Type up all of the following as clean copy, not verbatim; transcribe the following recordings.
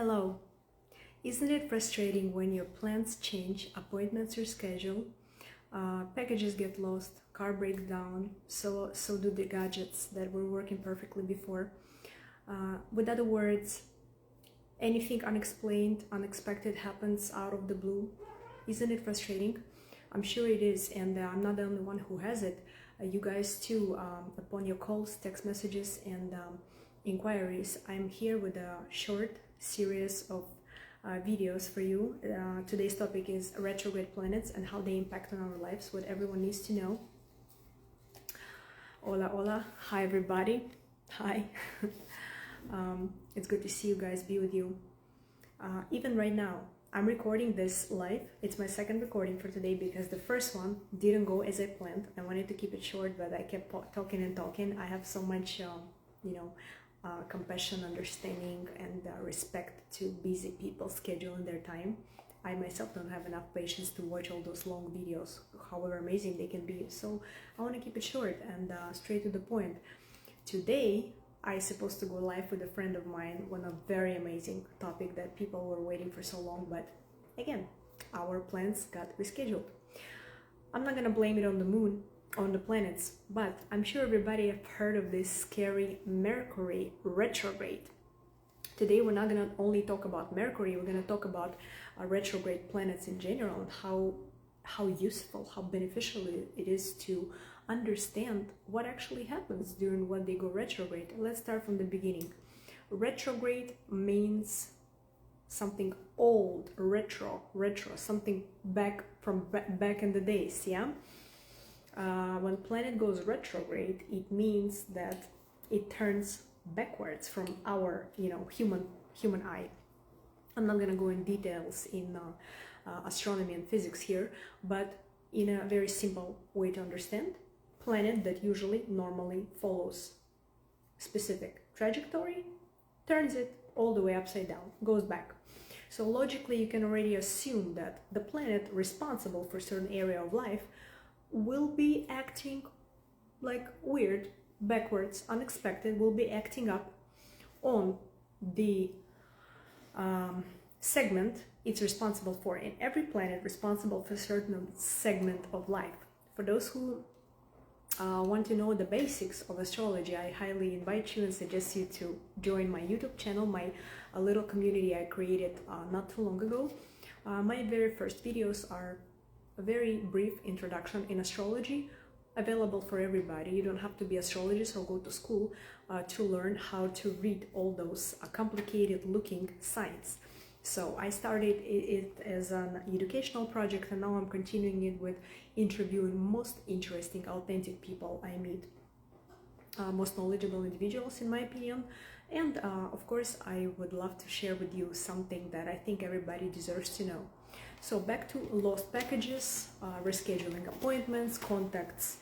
Hello. Isn't it frustrating when your plans change, appointments reschedule, packages get lost, car breaks down, so do the gadgets that were working perfectly before. With other words, anything unexplained, unexpected happens out of the blue. Isn't it frustrating? I'm sure it is, and I'm not the only one who has it. You guys too, upon your calls, text messages, and inquiries. I'm here with a short series of videos for you. Today's topic is retrograde planets and how they impact on our lives, what everyone needs to know. Hola, hola. Hi, everybody. Hi. It's good to see you guys, be with you. Even right now, I'm recording this live. It's my second recording for today because the first one didn't go as I planned. I wanted to keep it short, but I kept talking and talking. I have so much, compassion, understanding, and respect to busy people scheduling their time. I myself don't have enough patience to watch all those long videos, however amazing they can be. So I want to keep it short and straight to the point. Today, I'm supposed to go live with a friend of mine on a very amazing topic that people were waiting for so long, but again, our plans got rescheduled. I'm not gonna blame it on the moon, on the planets, but I'm sure everybody have heard of this scary Mercury retrograde. Today we're not gonna only talk about Mercury, we're gonna talk about retrograde planets in general and how useful, how beneficial it is to understand what actually happens during when they go retrograde. Let's start from the beginning. Retrograde means something old, retro, something back in the days, yeah? When planet goes retrograde, it means that it turns backwards from our, human eye. I'm not gonna go in details in astronomy and physics here, but in a very simple way to understand, planet that usually normally follows specific trajectory turns it all the way upside down, goes back. So logically you can already assume that the planet responsible for a certain area of life will be acting like weird, backwards, unexpected, will be acting up on the segment it's responsible for. And every planet responsible for a certain segment of life. For those who want to know the basics of astrology, I highly invite you and suggest you to join my YouTube channel, a little community I created not too long ago. My very first videos are a very brief introduction in astrology, available for everybody. You don't have to be an astrologist or go to school to learn how to read all those complicated looking signs. So I started it as an educational project, and now I'm continuing it with interviewing most interesting, authentic people I meet, most knowledgeable individuals in my opinion. And of course, I would love to share with you something that I think everybody deserves to know. So back to lost packages, rescheduling appointments, contacts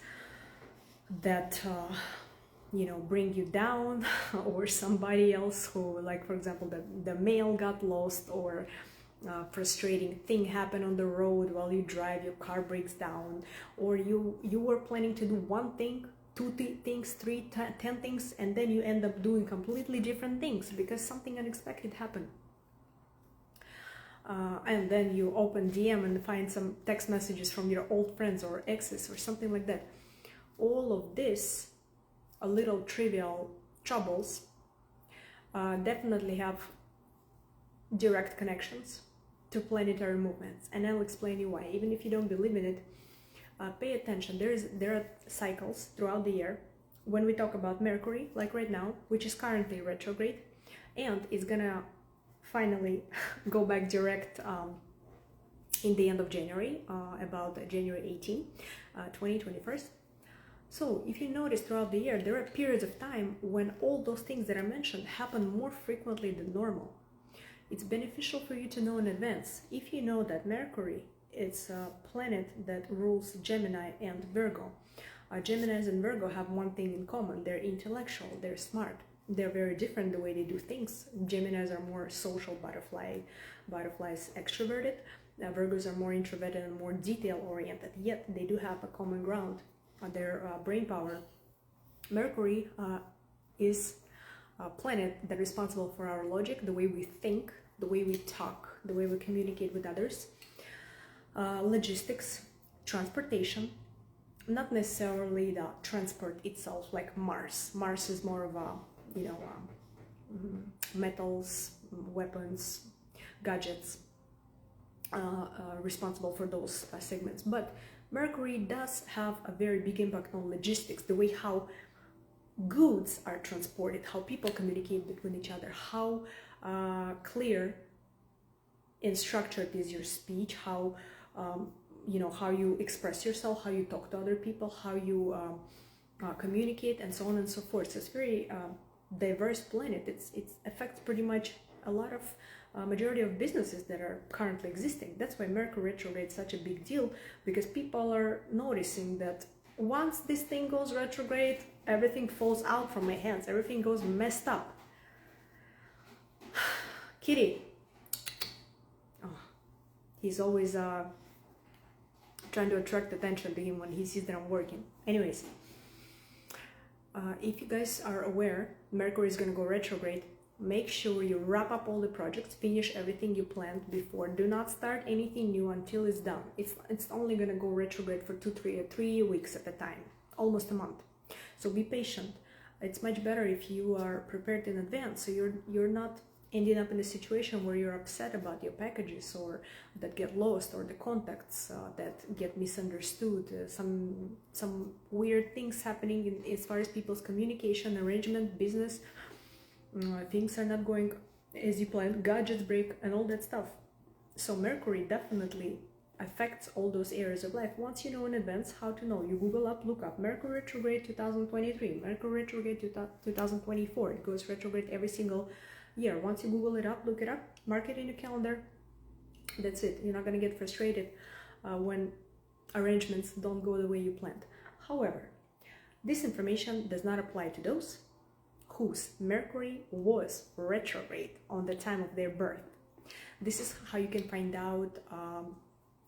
that bring you down, or somebody else who, like for example, the mail got lost, or frustrating thing happened on the road while you drive, your car breaks down, or you were planning to do one thing, two things, 10 things, and then you end up doing completely different things because something unexpected happened. And then you open DM and find some text messages from your old friends or exes or something like that. All of this, a little trivial troubles, definitely have direct connections to planetary movements, and I'll explain you why. Even if you don't believe in it, pay attention. There are cycles throughout the year. When we talk about Mercury, like right now, which is currently retrograde, and it's gonna finally go back direct in the end of January, about January 18, 2021. So if you notice throughout the year, there are periods of time when all those things that I mentioned happen more frequently than normal. It's beneficial for you to know in advance. If you know that Mercury is a planet that rules Gemini and Virgo. Geminis and Virgo have one thing in common. They're intellectual, they're smart. They're very different the way they do things. Geminis are more social butterflies extroverted. Virgos are more introverted and more detail-oriented, yet they do have a common ground. Their brain power. Mercury is a planet that's responsible for our logic, the way we think, the way we talk, the way we communicate with others, logistics, transportation, not necessarily the transport itself, like Mars. Mars is more of a, you know, metals, weapons, gadgets, responsible for those segments. But Mercury does have a very big impact on logistics, the way how goods are transported, how people communicate between each other, how clear and structured is your speech, how you know, how you express yourself, how you talk to other people, how you communicate, and so on and so forth. So it's very diverse planet. It affects pretty much a lot of majority of businesses that are currently existing. That's why Mercury retrograde is such a big deal, because people are noticing that once this thing goes retrograde, everything falls out from my hands, everything goes messed up. Kitty, oh, he's always trying to attract attention to him when he sees that I'm working. Anyways, if you guys are aware, Mercury is going to go retrograde. Make sure you wrap up all the projects, finish everything you planned before. Do not start anything new until it's done. It's only going to go retrograde for 3 weeks at a time, almost a month. So be patient. It's much better if you are prepared in advance, so you're not ending up in a situation where you're upset about your packages, or that get lost, or the contacts that get misunderstood, some weird things happening as far as people's communication, arrangement, business. Things are not going as you planned, gadgets break, and all that stuff. So Mercury definitely affects all those areas of life. Once you know in advance how to know, you Google up, look up Mercury retrograde 2023, Mercury retrograde 2024. It goes retrograde every single year. Once you Google it up, look it up, mark it in your calendar. That's it. You're not going to get frustrated when arrangements don't go the way you planned. However, this information does not apply to those whose Mercury was retrograde on the time of their birth. This is how you can find out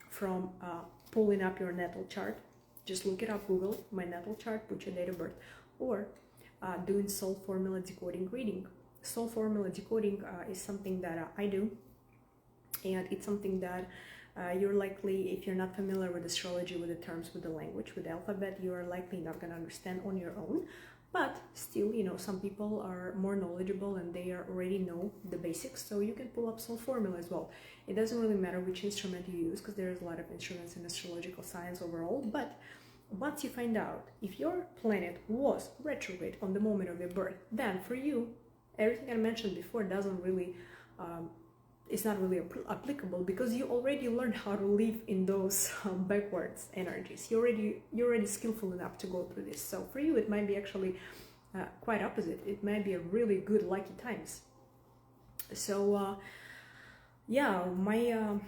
from pulling up your natal chart. Just look it up, Google my natal chart, put your date of birth, or doing soul formula decoding reading. Soul formula decoding is something that I do, and it's something that you're likely, if you're not familiar with astrology, with the terms, with the language, with the alphabet, you are likely not going to understand on your own. But still, you know, some people are more knowledgeable and they already know the basics, so you can pull up soul formula as well. It doesn't really matter which instrument you use, because there's a lot of instruments in astrological science overall. But once you find out if your planet was retrograde on the moment of your birth, then for you, everything I mentioned before doesn't really, it's not really applicable, because you already learned how to live in those backwards energies. You're already skillful enough to go through this. So for you, it might be actually quite opposite. It might be a really good lucky times. So yeah, my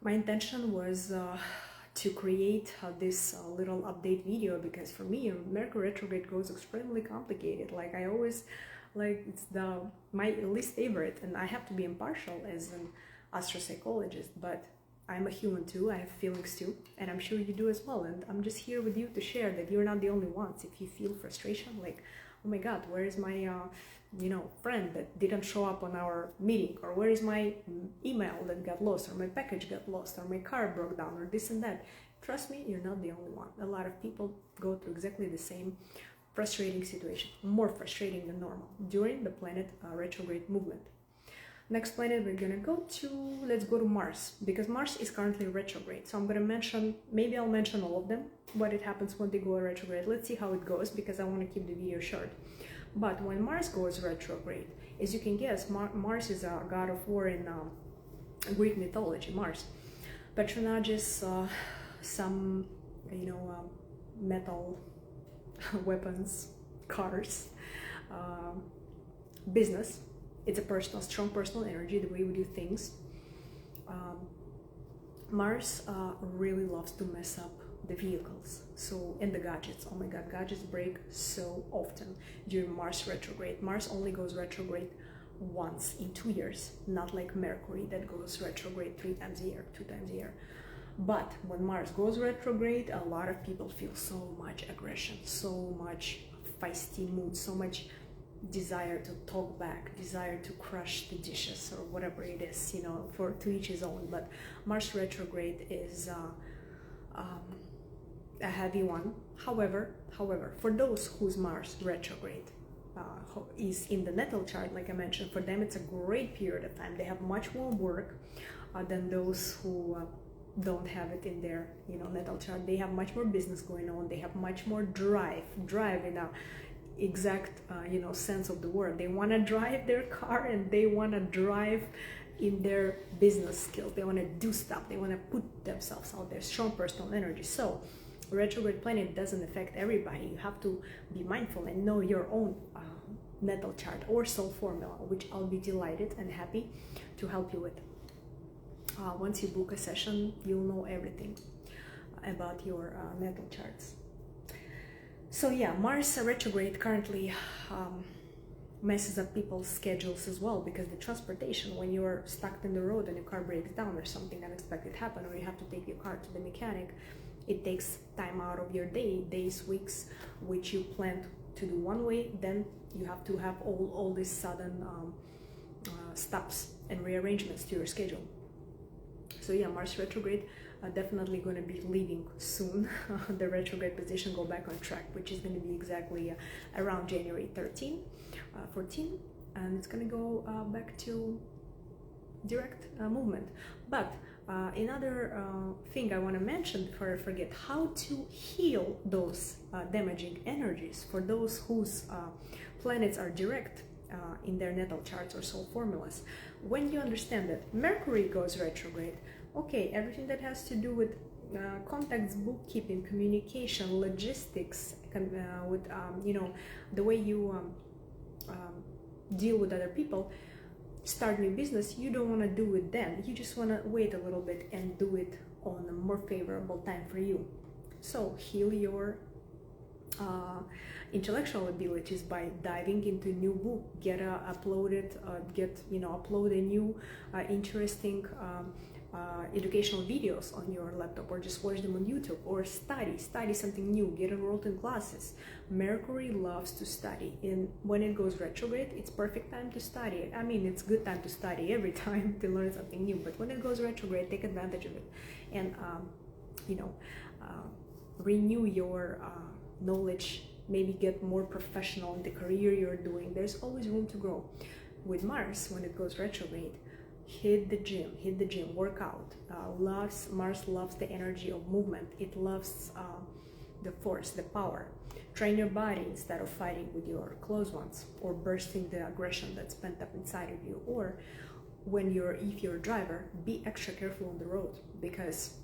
intention was to create this little update video, because for me, Mercury retrograde goes extremely complicated. Like I always, like it's my least favorite, and I have to be impartial as an astropsychologist, but I'm a human too, I have feelings too, and I'm sure you do as well. And I'm just here with you to share that you're not the only ones. If you feel frustration, like, oh my god, where is my you know, friend that didn't show up on our meeting, or where is my email that got lost, or my package got lost, or my car broke down, or this and that, trust me, you're not the only one. A lot of people go through exactly the same frustrating situation, more frustrating than normal, during the planet retrograde movement. Next planet we're gonna go to, let's go to Mars, because Mars is currently retrograde. So I'm gonna mention, maybe I'll mention all of them, what it happens when they go retrograde. Let's see how it goes, because I want to keep the video short. But when Mars goes retrograde, as you can guess, Mars is a god of war in Greek mythology. Mars patronages some, you know, metal weapons, cars, business. It's a personal, strong personal energy, the way we do things. Mars really loves to mess up the vehicles, so, and the gadgets. Oh my god, gadgets break so often during Mars retrograde. Mars only goes retrograde once in 2 years, not like Mercury that goes retrograde 3 times a year, 2 times a year. But when Mars goes retrograde, a lot of people feel so much aggression, so much feisty mood, so much desire to talk back, desire to crush the dishes or whatever it is, you know, for to each his own. But Mars retrograde is a heavy one. However, for those whose Mars retrograde is in the natal chart, like I mentioned, for them it's a great period of time. They have much more work than those who don't have it in their, you know, natal chart. They have much more business going on. They have much more drive in a exact you know, sense of the word. They want to drive their car, and they want to drive in their business skills. They want to do stuff. They want to put themselves out there. Strong personal energy. So retrograde planet doesn't affect everybody. You have to be mindful and know your own natal chart or soul formula, which I'll be delighted and happy to help you with. Once you book a session, you'll know everything about your natal charts. So yeah, Mars retrograde currently messes up people's schedules as well, because the transportation, when you're stuck in the road and your car breaks down or something unexpected happen, or you have to take your car to the mechanic, it takes time out of your day, days, weeks, which you planned to do one way, then you have to have all these sudden stops and rearrangements to your schedule. So yeah, Mars retrograde definitely going to be leaving soon. The retrograde position go back on track, which is going to be exactly around January 14, and it's going to go back to direct movement. But another thing I want to mention before I forget, how to heal those damaging energies for those whose planets are direct in their natal charts or soul formulas. When you understand that Mercury goes retrograde, okay, everything that has to do with contacts, bookkeeping, communication, logistics, with you know, the way you deal with other people, start new business, you don't want to do it then. You just want to wait a little bit and do it on a more favorable time for you. So heal your intellectual abilities by diving into new book, get upload a new interesting educational videos on your laptop, or just watch them on YouTube, or study something new, get enrolled in classes. Mercury loves to study, and when it goes retrograde, it's perfect time to study. I mean, it's good time to study every time to learn something new, but when it goes retrograde, take advantage of it and you know, renew your knowledge, maybe get more professional in the career you're doing. There's always room to grow. With Mars, when it goes retrograde, hit the gym, work out. Mars loves the energy of movement. It loves the force, the power. Train your body instead of fighting with your close ones or bursting the aggression that's pent up inside of you. Or if you're a driver, be extra careful on the road, because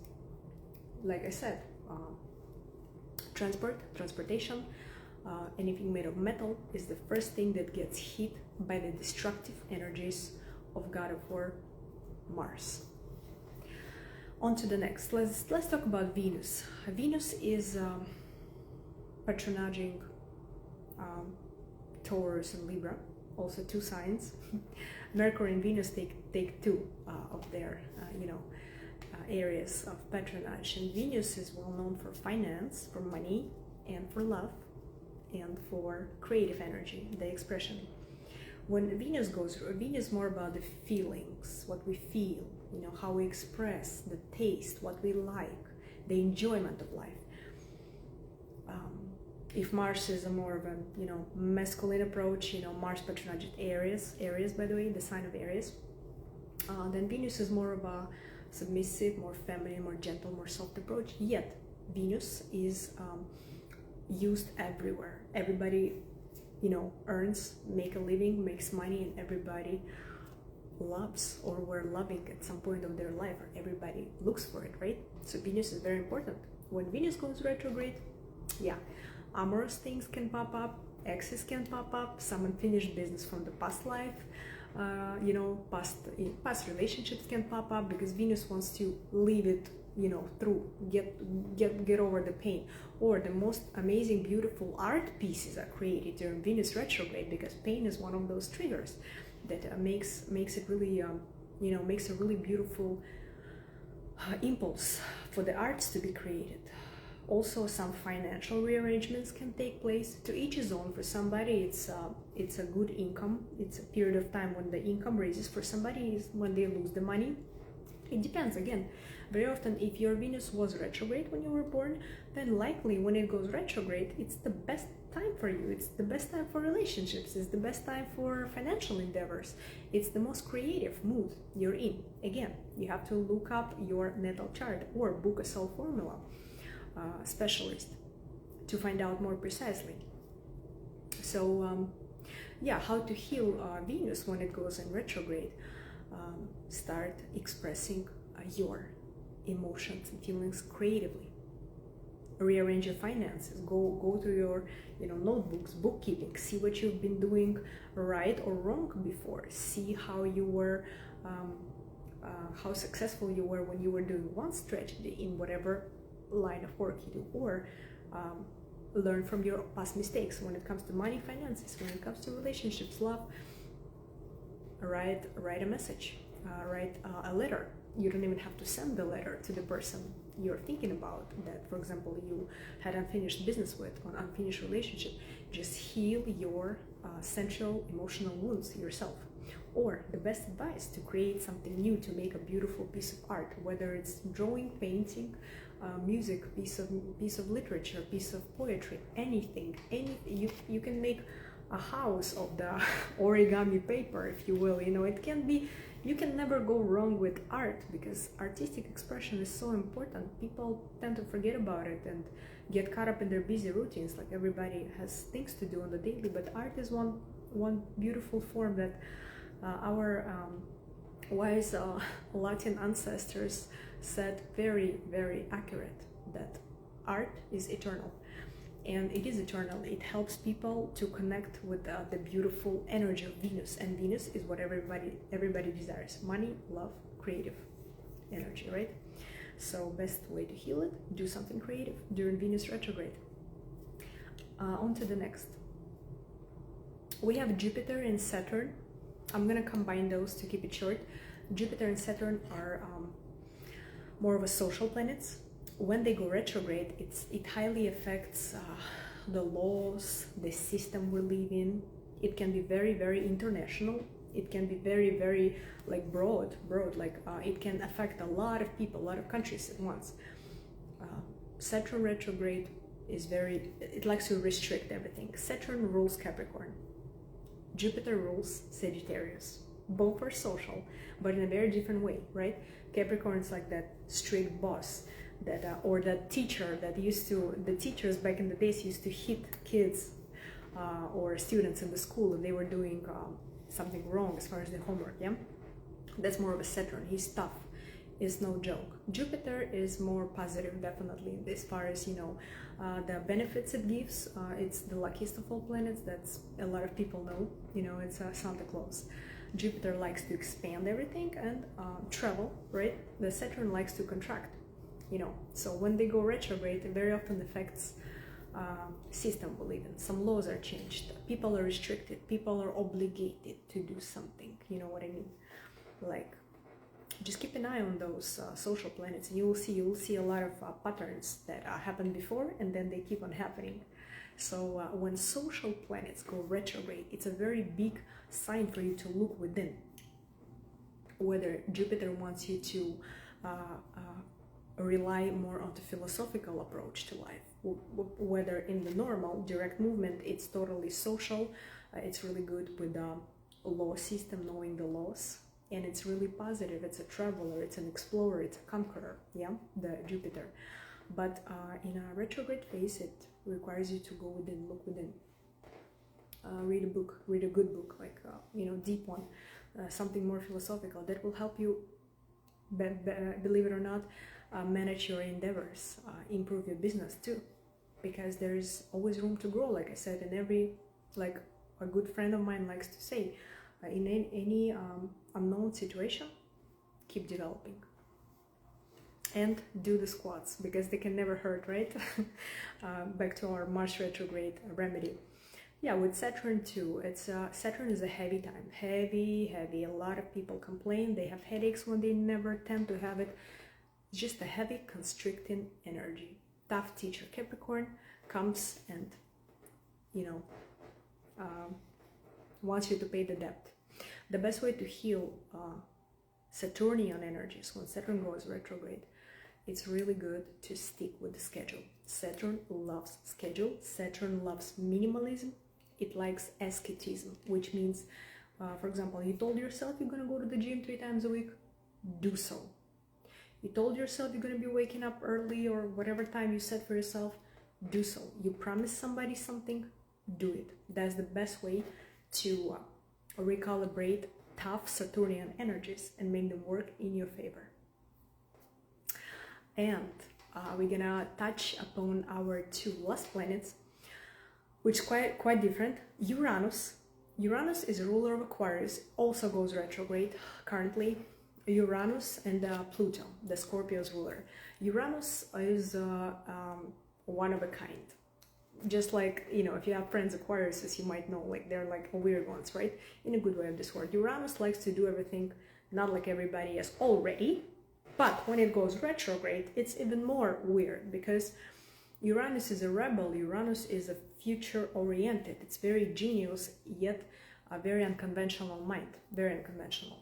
like I said, transportation, anything made of metal is the first thing that gets hit by the destructive energies of God of War, Mars. On to the next. Let's talk about Venus. Venus is patronaging Taurus and Libra, also two signs. Mercury and Venus take two of their areas of patronage, and Venus is well known for finance, for money, and for love, and for creative energy, the expression. When Venus goes, Venus is more about the feelings, what we feel, you know, how we express, the taste, what we like, the enjoyment of life. If Mars is a more of a, you know, masculine approach, you know, Mars patronage Aries, by the way, the sign of Aries, then Venus is more of a submissive, more feminine, more gentle, more soft approach. Yet Venus is used everywhere. Everybody, you know, earns, make a living, makes money, and everybody loves or were loving at some point of their life, or everybody looks for it, right? So Venus is very important. When Venus goes retrograde, yeah, amorous things can pop up, exes can pop up, some unfinished business from the past life, you know, past relationships can pop up, because Venus wants to leave it, you know, through, get over the pain. Or the most amazing, beautiful art pieces are created during Venus retrograde, because pain is one of those triggers that makes it really, you know, makes a really beautiful impulse for the arts to be created. Also, some financial rearrangements can take place. To each his own. For somebody, it's a good income. It's a period of time when the income raises. For somebody, is when they lose the money. It depends. Again, very often, if your Venus was retrograde when you were born, then likely when it goes retrograde, it's the best time for you. It's the best time for relationships. It's the best time for financial endeavors. It's the most creative mood you're in. Again, you have to look up your natal chart or book a soul formula specialist to find out more precisely. So yeah, how to heal Venus when it goes in retrograde. Start expressing your emotions and feelings creatively. Rearrange your finances. Go to your notebooks, bookkeeping. See what you've been doing right or wrong before. See how you were how successful you were when you were doing one strategy in whatever line of work you do, or learn from your past mistakes when it comes to money, finances, when it comes to relationships, love. Write a message, write a letter. You don't even have to send the letter to the person you're thinking about, that, for example, you had unfinished business with, or unfinished relationship. Just heal your central emotional wounds yourself. Or the best advice, to create something new, to make a beautiful piece of art, whether it's drawing, painting, music, piece of literature, piece of poetry, anything. You can make a house of the origami paper, if you will. It can be. You can never go wrong with art, because artistic expression is so important. People tend to forget about it and get caught up in their busy routines. Like, everybody has things to do on the daily, but art is one beautiful form that our wise Latin ancestors said very, very accurate, that art is eternal. And it is eternal. It helps people to connect with the beautiful energy of Venus, and Venus is what everybody desires: money, love, creative energy, right? So best way to heal it, do something creative during Venus retrograde. On to the next. We have Jupiter and Saturn. I'm gonna combine those to keep it short. Jupiter and Saturn are more of a social planets. When they go retrograde, it highly affects the laws, the system we live in. It can be very, very international. It can be very, very broad. Like it can affect a lot of people, a lot of countries at once. Saturn retrograde is it likes to restrict everything. Saturn rules Capricorn. Jupiter rules Sagittarius. Both are social, but in a very different way, right? Capricorn is like that strict boss, that or that teacher that the teachers back in the days used to hit kids or students in the school if they were doing something wrong as far as the homework. Yeah, that's more of a Saturn. He's tough, is no joke. Jupiter is more positive, definitely, as far as the benefits it gives. It's the luckiest of all planets. That's a lot of people know. It's Santa Claus. Jupiter likes to expand everything and travel, right? The Saturn likes to contract. So when they go retrograde, it very often affects system we live in. Some laws are changed, people are restricted, people are obligated to do something. You know what I mean? Like, just keep an eye on those social planets, and you will see a lot of patterns that happened before, and then they keep on happening. So when social planets go retrograde, it's a very big sign for you to look within. Whether Jupiter wants you to rely more on the philosophical approach to life, whether in the normal direct movement it's totally social, it's really good with the law system, knowing the laws, and it's really positive. It's a traveler, it's an explorer, it's a conqueror, yeah, the Jupiter. But in a retrograde phase, it requires you to go within, look within, read a book, read a good book, like deep one, something more philosophical that will help you, believe it or not, manage your endeavors, improve your business too, because there's always room to grow, like I said. And like a good friend of mine likes to say, in any unknown situation, keep developing and do the squats, because they can never hurt, right? Back to our Mars retrograde remedy. Yeah, with Saturn too, Saturn is a heavy time, heavy. A lot of people complain they have headaches when they never tend to have it. It's just a heavy, constricting energy. tough teacher Capricorn comes and, you know, wants you to pay the debt. The best way to heal Saturnian energies, when Saturn goes retrograde, it's really good to stick with the schedule. Saturn loves schedule. Saturn loves minimalism. It likes asceticism, which means, for example, you told yourself you're going to go to the gym 3 times a week, do so. You told yourself you're going to be waking up early or whatever time you set for yourself, do so. You promised somebody something, do it. That's the best way to recalibrate tough Saturnian energies and make them work in your favor. And we're gonna touch upon our 2 last planets, which quite different. Uranus is a ruler of Aquarius, also goes retrograde currently. Uranus and Pluto, the Scorpio's ruler. Uranus is one of a kind. Just like, you know, if you have friends Aquariuses, you might know, like, they're like weird ones, right? In a good way of this word. Uranus likes to do everything not like everybody else already, but when it goes retrograde, it's even more weird, because Uranus is a rebel. Uranus is a future-oriented. It's very genius, yet a very unconventional mind. Very unconventional.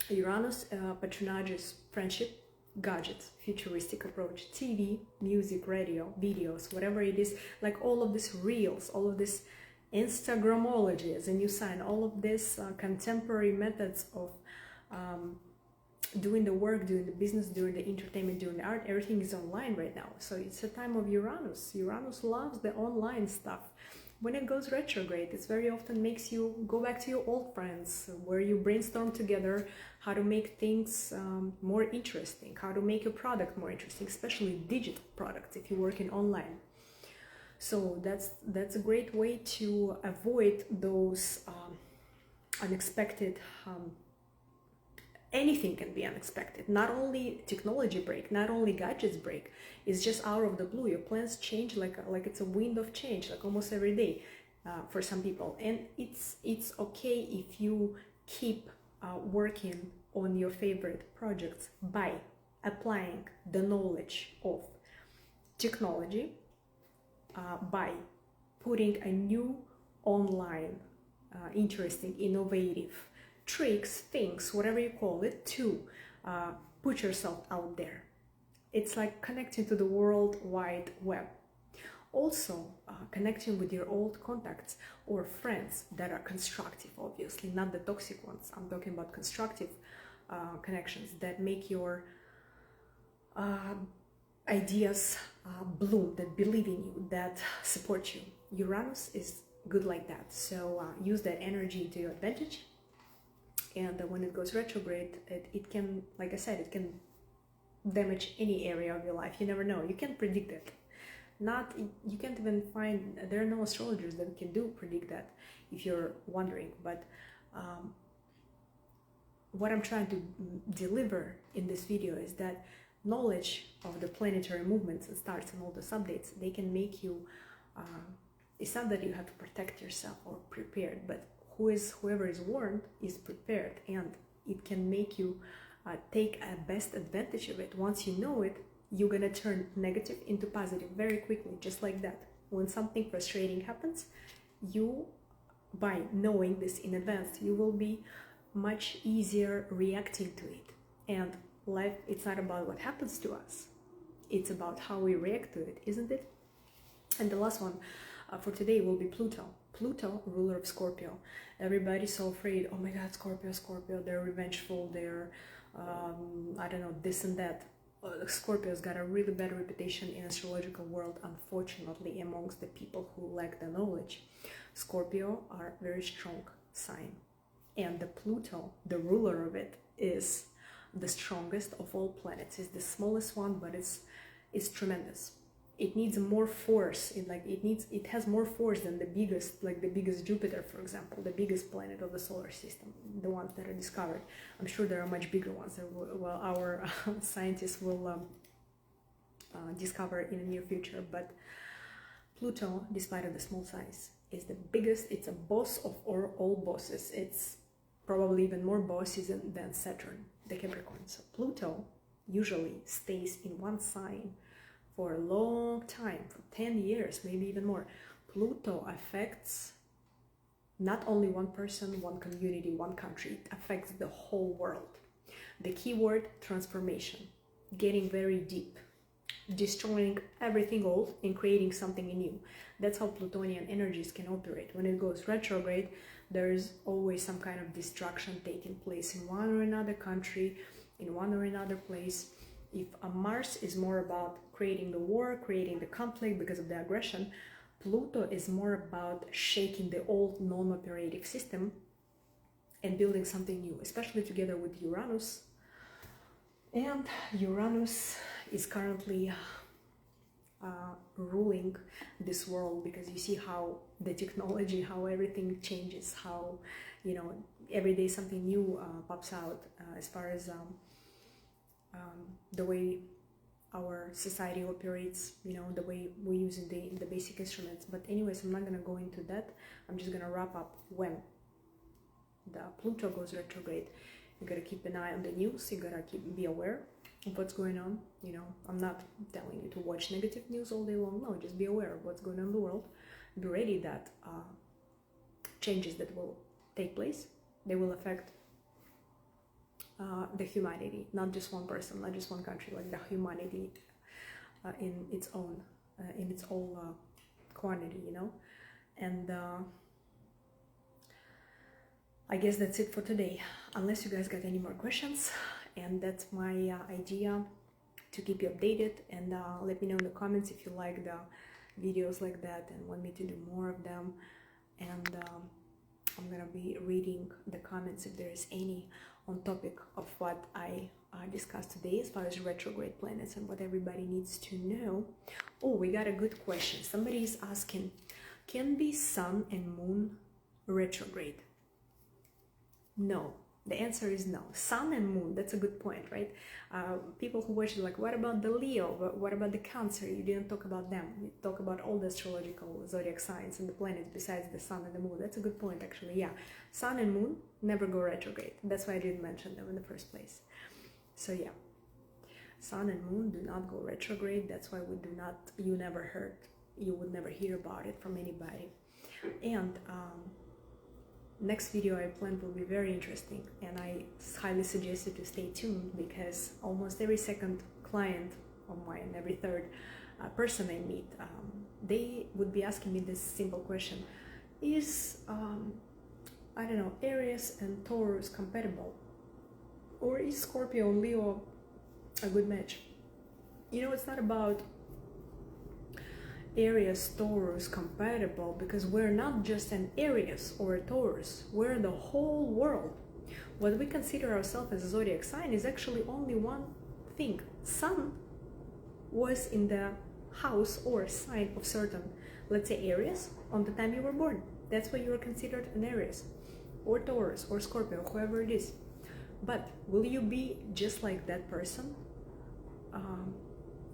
Uranus patronages friendship, gadgets, futuristic approach, TV, music, radio, videos, whatever it is, like all of this reels, all of this Instagramology as a new sign, all of this contemporary methods of doing the work, doing the business, doing the entertainment, doing the art. Everything is online right now. So it's a time of Uranus. Uranus loves the online stuff. When it goes retrograde, it very often makes you go back to your old friends, where you brainstorm together how to make things more interesting, how to make your product more interesting, especially digital products if you're working online. So that's a great way to avoid those unexpected anything can be unexpected. Not only technology break, not only gadgets break. It's just out of the blue. Your plans change like it's a wind of change, like almost every day for some people. And it's okay if you keep working on your favorite projects by applying the knowledge of technology, by putting a new online, interesting, innovative tricks, things, whatever you call it, to put yourself out there. It's like connecting to the World Wide Web. Also, connecting with your old contacts or friends that are constructive, obviously, not the toxic ones. I'm talking about constructive connections that make your ideas bloom, that believe in you, that support you. Uranus is good like that. So use that energy to your advantage. And when it goes retrograde, it can, like I said, it can damage any area of your life. You never know. You can't predict it. You can't even find, there are no astrologers that can predict that, if you're wondering. But what I'm trying to deliver in this video is that knowledge of the planetary movements and starts and all those updates, they can make you, it's not that you have to protect yourself or prepared, but whoever is warned is prepared, and it can make you take a best advantage of it. Once you know it, you're gonna turn negative into positive very quickly, just like that. When something frustrating happens, you, by knowing this in advance, you will be much easier reacting to it. And life, it's not about what happens to us, it's about how we react to it, isn't it? And the last one for today will be Pluto. Pluto, ruler of Scorpio. Everybody's so afraid. Oh my God, Scorpio, they're revengeful, they're, I don't know, this and that. Scorpio's got a really bad reputation in astrological world, unfortunately, amongst the people who lack the knowledge. Scorpio are a very strong sign. And the Pluto, the ruler of it, is the strongest of all planets. It's the smallest one, but it's tremendous. It needs more force. It has more force than the biggest Jupiter, for example, the biggest planet of the solar system, the ones that are discovered. I'm sure there are much bigger ones that our scientists will discover in the near future. But Pluto, despite of the small size, is the biggest. It's a boss of all bosses. It's probably even more bosses than Saturn, the Capricorn. So Pluto usually stays in one sign for a long time, for 10 years, maybe even more. Pluto affects not only one person, one community, one country. It affects the whole world. The keyword, transformation, getting very deep, destroying everything old and creating something new. That's how Plutonian energies can operate. When it goes retrograde, there's always some kind of destruction taking place in one or another country, in one or another place. If Mars is more about creating the war, creating the conflict because of the aggression, Pluto is more about shaking the old non-operating system and building something new, especially together with Uranus. And Uranus is currently ruling this world, because you see how the technology, how everything changes, how, you know, every day something new pops out as far as the way our society operates, you know, the way we use the basic instruments. But anyways, I'm not gonna go into that. I'm just gonna wrap up when the Pluto goes retrograde. You gotta keep an eye on the news. You gotta be aware of what's going on. You know, I'm not telling you to watch negative news all day long. No, just be aware of what's going on in the world. Be ready that changes that will take place, they will affect the humanity, not just one person, not just one country, like the humanity in its own quantity, you know. And I guess that's it for today, unless you guys got any more questions. And that's my idea, to keep you updated. And let me know in the comments if you like the videos like that and want me to do more of them. And I'm gonna be reading the comments if there is any on topic of what I discussed today as far as retrograde planets and what everybody needs to know. Oh, we got a good question. Somebody is asking, can be Sun and Moon retrograde? No. The answer is no. Sun and Moon, that's a good point, right? People who watch it like, what about the Leo? What about the Cancer? You didn't talk about them. You talk about all the astrological zodiac signs and the planets besides the Sun and the Moon. That's a good point, actually. Yeah, Sun and Moon never go retrograde. That's why I didn't mention them in the first place. So yeah, Sun and Moon do not go retrograde. That's why you would never hear about it from anybody. And next video I planned will be very interesting, and I highly suggest you to stay tuned, because almost every second client of mine, every third person I meet, they would be asking me this simple question: is I don't know, Aries and Taurus compatible, or is Scorpio and Leo a good match? You know, it's not about Aries, Taurus compatible, because we're not just an Aries or a Taurus, we're the whole world. What we consider ourselves as a zodiac sign is actually only one thing. Sun was in the house or sign of certain, let's say Aries, on the time you were born. That's why you are considered an Aries or Taurus or Scorpio, whoever it is. But will you be just like that person?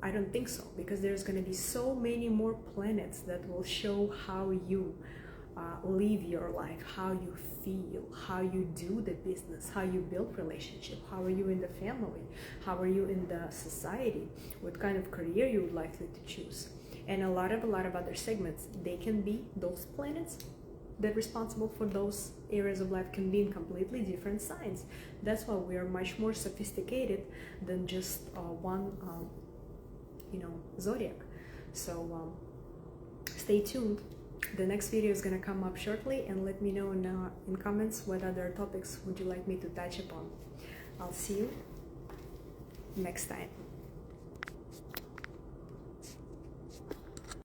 I don't think so, because there's going to be so many more planets that will show how you live your life, how you feel, how you do the business, how you build relationship, how are you in the family, how are you in the society, what kind of career you would likely to choose, and a lot of other segments. They can be, those planets that are responsible for those areas of life can be in completely different signs. That's why we are much more sophisticated than just one zodiac. So stay tuned. The next video is gonna come up shortly, and let me know in comments what other topics would you like me to touch upon. I'll see you next time.